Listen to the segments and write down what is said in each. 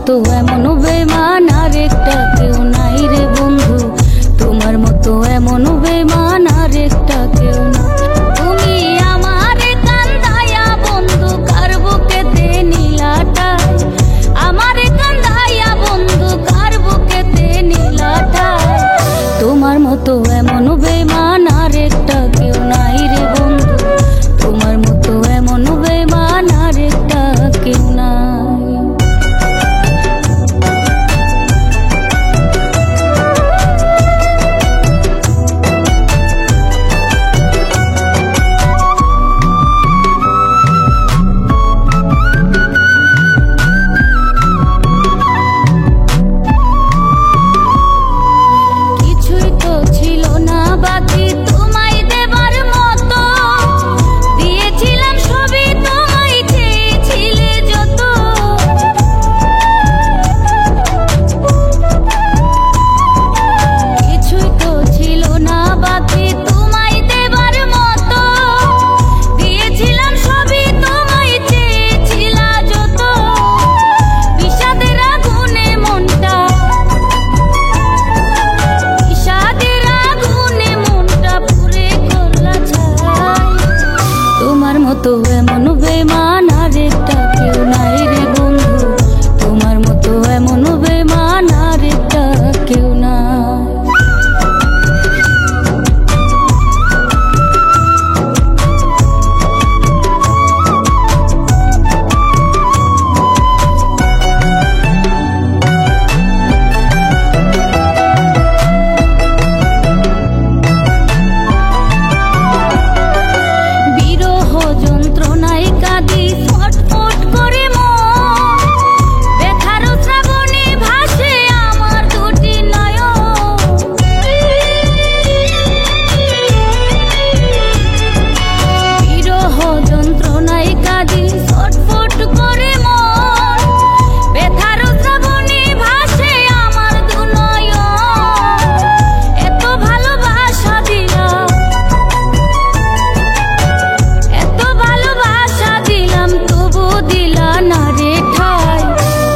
মতো এমন বেমান আরেকটা কেউ নাই রে বন্ধু, তোমার মতো এমন বেমান আরেকটা কেউ না। তুমি আমার কান্দায়া বন্ধু কার বুকেতে নীলাটায়, আমার কান্দায়া বন্ধু কার বুকেতে নীলাটায়। তোমার মতো এমন বেমান আরেকটা কেউ নাই রে বন্ধু, তোমার মতো এমন বেমান আরেকটা কেউ নাই। তো এমন বেমান আরেকটা কেউ নাই রে বন্ধু, তোমার মতো এমন বেমান আরেকটা কেউ নাই।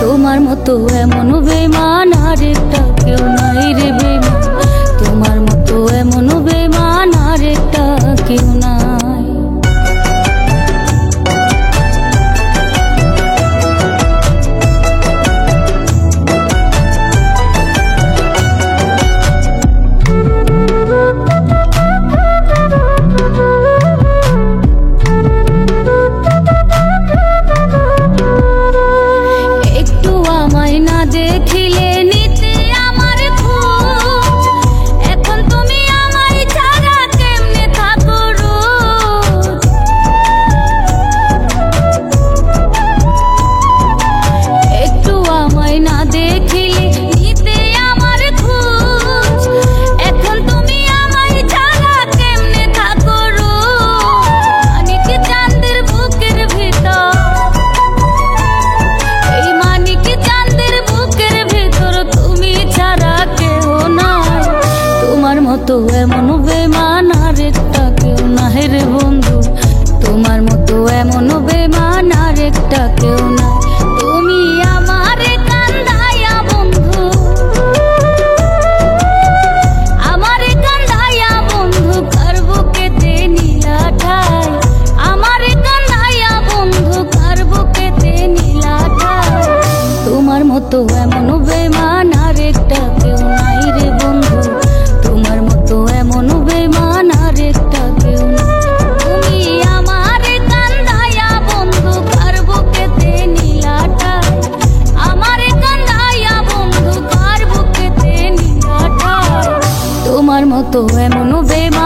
তোমার মতো এমন বেমান আরেকটা কেউ নাই রে বেমান, তোমার মতো এমন বেমান আরেকটা কেউ নাই। দেখিলে নিতে আমার খোঁজ, এখন তুমি আমায় ছাড়া কেমনে থাকো রোজ। একটু আমায় না দেখিলে নিতে আমার খোঁজ, এখন তুমি আমায় ছাড়া কেমনে থাকো রোজ। মানিক চাঁদের বুকের ভিতর, এই মানিক চাঁদের বুকের ভিতর তুমি ছাড়া কেউ নাই। তোমার মতো এমন বেমান আরেকটা কেউ নাই রে বন্ধু, তোমার মতো এমন বেমান আরেকটা কেউ নাই। তুমি আমার কান্দায়া বন্ধু, আমার কান্দায়া বন্ধু কার বুকেতে নীলাটায়, আমার কান্দায়া বন্ধু কার বুকেতে নীলাটায়। তোমার মতো এমন বেমান আরেকটা কেউ নাই রে বন্ধু, তোমার মতো এমন বেমান আরেকটা কেউ নাই। তুমি আমার কান্দায়া বন্ধু কার বুকেতে নীলাটায়, আমার কান্দায়া বন্ধু কার বুকেতে নীলাটায়। তোমার মতো এমন বেমান